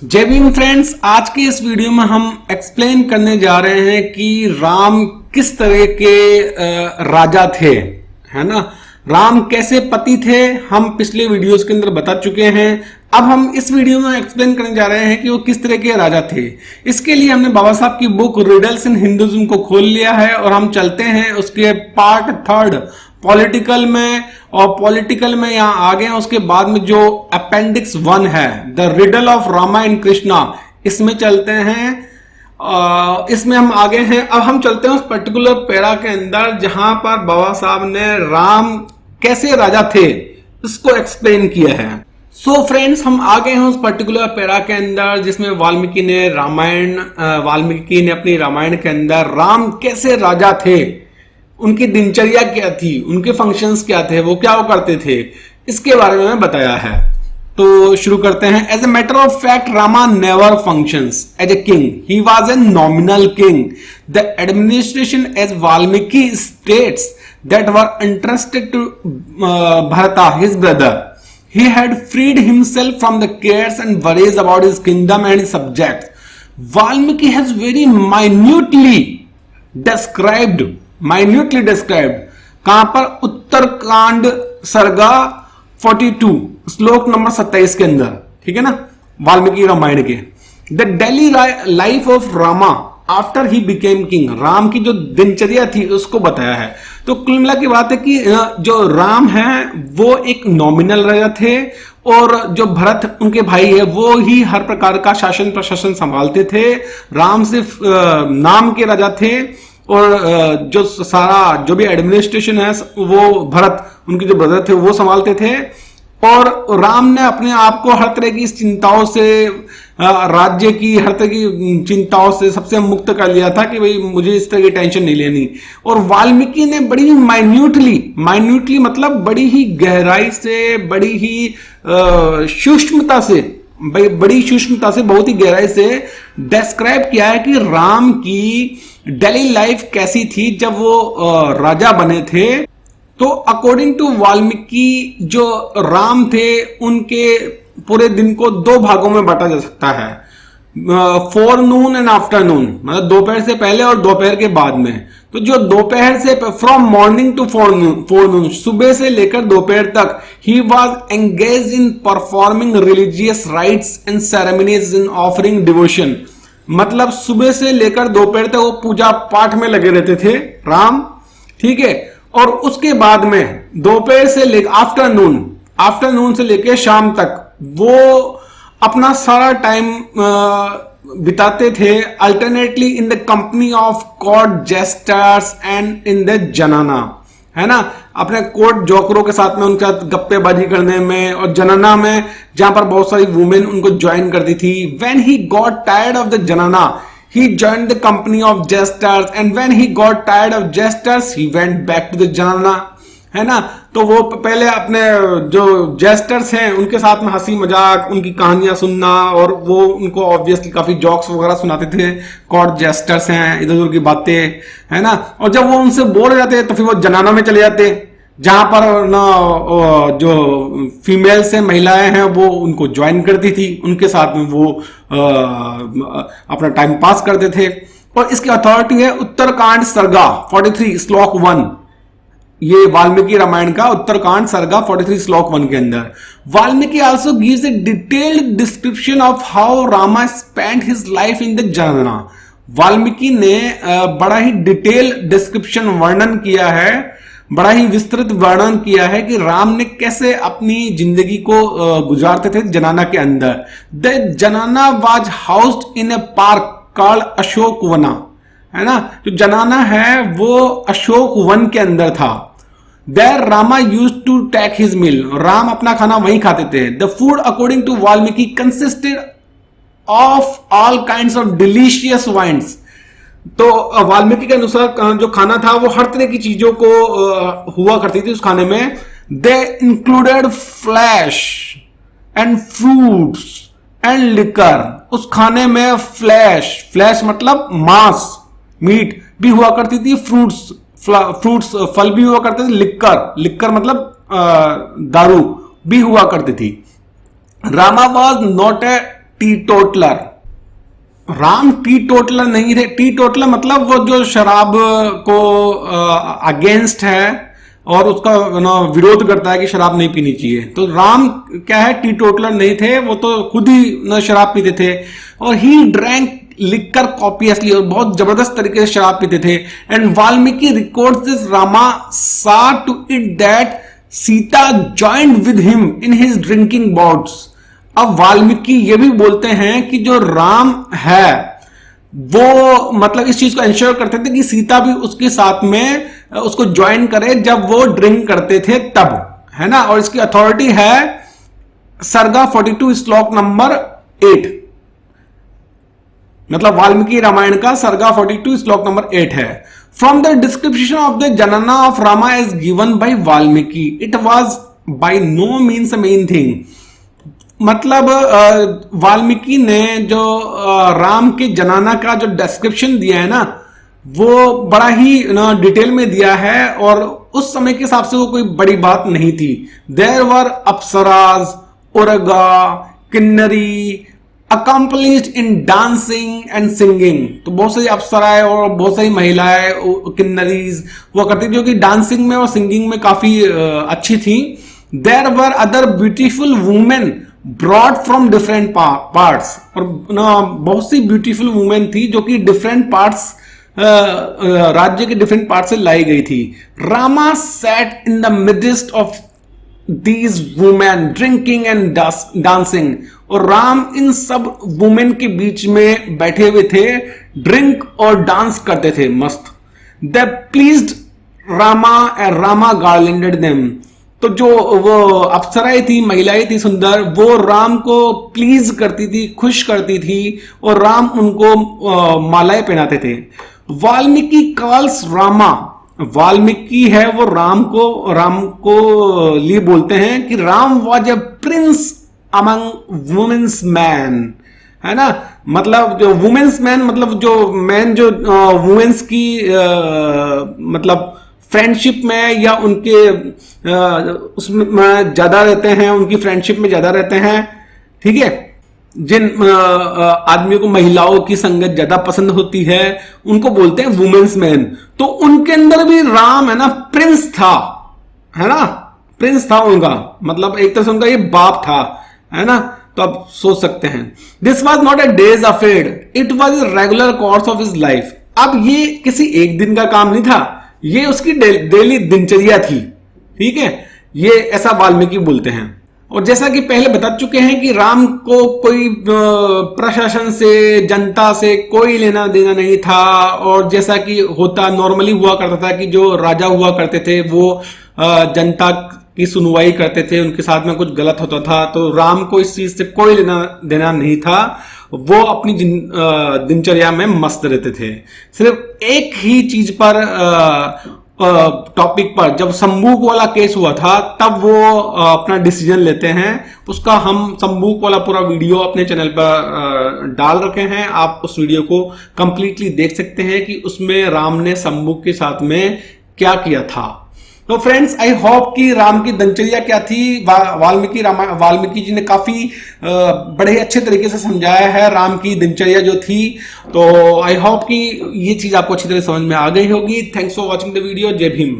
जय भीम फ्रेंड्स, आज के इस वीडियो में हम एक्सप्लेन करने जा रहे हैं कि राम किस तरह के राजा थे, है ना। राम कैसे पति थे, हम पिछले वीडियोस के अंदर बता चुके हैं। अब हम इस वीडियो में एक्सप्लेन करने जा रहे हैं कि वो किस तरह के राजा थे। इसके लिए हमने बाबा साहब की बुक रिडल्स इन हिंदुइज्म को खोल लिया है और हम चलते हैं उसके पार्ट 3 पॉलिटिकल में। और पॉलिटिकल में यहां आ गए हैं। उसके बाद में जो अपेंडिक्स 1 है, the riddle of Rama and Krishna, इसमें चलते हैं। इसमें हम आगे हैं। अब हम चलते हैं उस पर्टिकुलर पैरा के अंदर जहां पर बाबा साहब ने राम कैसे राजा थे इसको एक्सप्लेन किया है। सो फ्रेंड्स, हम आ गए हैं उस पर्टिकुलर पैरा के अंदर जिसमें वाल्मीकि ने अपनी रामायण के अंदर राम कैसे राजा थे, उनकी दिनचर्या क्या थी, उनके फंक्शंस क्या थे, वो क्या करते थे, इसके बारे में बताया है। तो शुरू करते हैं। As a matter of fact, Rama never functions as a king, he was a nominal king. The administration as Valmiki states that were interested to Bharata his brother, he had freed himself from the cares and worries about his kingdom and his subjects. Valmiki has very minutely described कहां पर, उत्तरकांड सर्गा 42 श्लोक number 27 के अंदर, ठीक है ना, वाल्मीकि रामायण के। The daily life of Rama after he became king, Ram की जो दिनचर्या थी उसको बताया है। तो कुल मिला की बात है कि जो राम है वो एक नॉमिनल राजा थे और जो भरत उनके भाई है वो ही हर प्रकार का शासन प्रशासन संभालते थे। राम सिर्फ नाम के राजा थे और जो सारा जो भी एडमिनिस्ट्रेशन है वो भरत, उनके जो ब्रदर थे, वो संभालते थे। और राम ने अपने आप को हर तरह की चिंताओं से, राज्य की हर तरह की चिंताओं से सबसे मुक्त कर लिया था कि भाई मुझे इस तरह की टेंशन नहीं लेनी। और वाल्मीकि ने बड़ी माइन्यूटली मतलब बड़ी ही गहराई से, बड़ी ही सूक्ष्मता से, बहुत ही गहराई से डिस्क्राइब किया है कि राम की डेली लाइफ कैसी थी जब वो राजा बने थे। तो अकॉर्डिंग टू वाल्मीकि जो राम थे उनके पूरे दिन को 2 भागों में बांटा जा सकता है, फोरनून एंड आफ्टरनून, मतलब दोपहर से पहले और दोपहर के बाद में। तो जो दोपहर से, फ्रॉम मॉर्निंग टू फोरनून, सुबह से लेकर दोपहर तक, he was engage in performing religious rights and ceremonies in offering devotion. मतलब सुबह से लेकर दोपहर तक वो पूजा पाठ में लगे रहते थे राम, ठीक है। और उसके बाद में दोपहर से लेकर आफ्टरनून से लेकर शाम तक वो अपना सारा टाइम बिताते थे alternately in the company of court gestures and in the जनाना, है ना, अपने कोर्ट जोकरों के साथ में उनके साथ गप्पेबाजी करने में, और जनाना में जहां पर बहुत सारी वुमेन उनको ज्वाइन करती थी। When he got tired of the जनाना, he joined the company of jesters, and when he got tired of jesters he went back to the janana, है ना। तो वो पहले अपने जो जेस्टर्स हैं उनके साथ में हंसी मजाक, उनकी कहानियां सुनना, और वो उनको ऑब्वियसली काफी जोक्स वगैरह सुनाते थे। कोर्ट जेस्टर्स हैं, इधर उधर की बातें, है ना। और जब वो उनसे बोर हो जाते तो फिर वो जनाना में चले जाते, जहां पर ना जो फीमेल्स हैं, महिलाएं हैं, वो उनको ज्वाइन करती थी, उनके साथ में वो अपना टाइम पास करते थे। और इसकी अथॉरिटी है उत्तरकांड सर्गा 43 श्लोक 1, ये वाल्मीकि रामायण का उत्तरकांड सर्गा 43 श्लोक 1 के अंदर। Valmiki also gives a detailed description of how Rama spent his life in the जनना। वाल्मीकि ने बड़ा ही डिटेल डिस्क्रिप्शन, वर्णन किया है, बड़ा ही विस्तृत वर्णन किया है कि राम ने कैसे अपनी जिंदगी को गुजारते थे जनाना के अंदर। द जनाना was housed in A park called Ashok वना, है ना। जो जनाना है वो अशोक वन के अंदर था। There Rama used to take his meal, Ram अपना खाना वहीं खाते थे। The food according to Valmiki consisted of all kinds of delicious wines. तो वाल्मीकि के अनुसार जो खाना था वो हर तरह की चीजों को हुआ करती थी उस खाने में। They included flesh and fruits and liquor. उस खाने में फ्लैश मतलब मांस, मीट भी हुआ करती थी, फ्रूट्स फल भी हुआ करते थे, लिकर मतलब दारू भी हुआ करती थी। Rama was not a teetotaler. Ram teetotaler नहीं थे। टीटोटलर मतलब वो जो शराब को अगेंस्ट है और उसका विरोध करता है कि शराब नहीं पीनी चाहिए। तो राम क्या है, टीटोटलर नहीं थे, वो तो खुद ही शराब पीते थे। और ही ड्रैंक लिकर कॉपियसली, और बहुत जबरदस्त तरीके से शराब पीते थे। And Valmiki records this Rama saw to it that Sita joined with him in his drinking bouts. अब वाल्मीकि ये भी बोलते हैं कि जो राम है वो मतलब इस चीज को इंश्योर करते थे कि सीता भी उसके साथ में उसको ज्वाइन करे जब वो ड्रिंक करते थे तब, है ना। और इसकी अथॉरिटी है सर्गा 42 श्लोक नंबर 8, मतलब वाल्मीकि रामायण का सर्गा 42 श्लोक नंबर 8 है। From the description of the जनना of Rama is given by Valmiki, it was by no means a mean thing. मतलब वाल्मीकि ने जो राम के जनाना का जो डिस्क्रिप्शन दिया है ना, वो बड़ा ही डिटेल में दिया है, और उस समय के हिसाब से वो कोई बड़ी बात नहीं थी। There were apsaras, urga, kinnari, accomplished in dancing and singing. तो बहुत सारी अप्सराएं और बहुत सारी महिलाएं किन्नरीज वो करती थी, जो कि डांसिंग में और सिंगिंग में काफी अच्छी थी। There were other beautiful women brought from different parts, और बहुत सी ब्यूटीफुल वुमेन थी जो कि डिफरेंट पार्ट्स राज्य के डिफरेंट पार्ट से लाई गई थी। Rama sat in the midst of these women drinking and dancing, और राम इन सब वुमेन के बीच में बैठे हुए थे, ड्रिंक और डांस करते थे मस्त। The pleased Rama and Rama garlanded them. तो जो वो अप्सराएं थी, महिलाएं थी सुंदर, वो राम को प्लीज करती थी, खुश करती थी, और राम उनको मालाएं पहनाते थे। वाल्मीकि कॉल्स रामा, वाल्मीकि है वो राम को लिए बोलते हैं कि Ram was a prince among women's man, है ना। मतलब जो वुमेन्स मैन, मतलब जो मैन जो वुमेन्स की मतलब फ्रेंडशिप में या उनके उसमें ज्यादा रहते हैं, उनकी फ्रेंडशिप में ज्यादा रहते हैं, ठीक है। जिन आदमियों को महिलाओं की संगत ज्यादा पसंद होती है उनको बोलते हैं वुमेन्स मैन। तो उनके अंदर भी राम है ना प्रिंस था, है ना, प्रिंस था उनका, मतलब एक तरह से उनका ये बाप था, है ना। तो आप सोच सकते हैं, this was not A days affair, it was a regular course of his life. अब ये किसी एक दिन का काम नहीं था, ये उसकी डेली दिनचर्या थी, ठीक है। ये ऐसा वाल्मीकि बोलते हैं। और जैसा कि पहले बता चुके हैं कि राम को कोई प्रशासन से, जनता से कोई लेना देना नहीं था, और जैसा कि होता नॉर्मली हुआ करता था कि जो राजा हुआ करते थे वो जनता की सुनवाई करते थे, उनके साथ में कुछ गलत होता था तो राम को इस चीज से कोई लेना देना नहीं था। वो अपनी दिनचर्या में मस्त रहते थे। सिर्फ एक ही चीज पर टॉपिक पर, जब संबूक वाला केस हुआ था तब वो अपना डिसीजन लेते हैं। उसका हम संबूक वाला पूरा वीडियो अपने चैनल पर डाल रखे हैं, आप उस वीडियो को कंप्लीटली देख सकते हैं कि उसमें राम ने संबूक के साथ में क्या किया था। तो फ्रेंड्स, आई होप कि राम की दिनचर्या क्या थी, वाल्मीकि जी ने काफी बड़े अच्छे तरीके से समझाया है राम की दिनचर्या जो थी। तो आई होप कि ये चीज आपको अच्छी तरह समझ में आ गई होगी। Thanks for watching the video. जय भीम।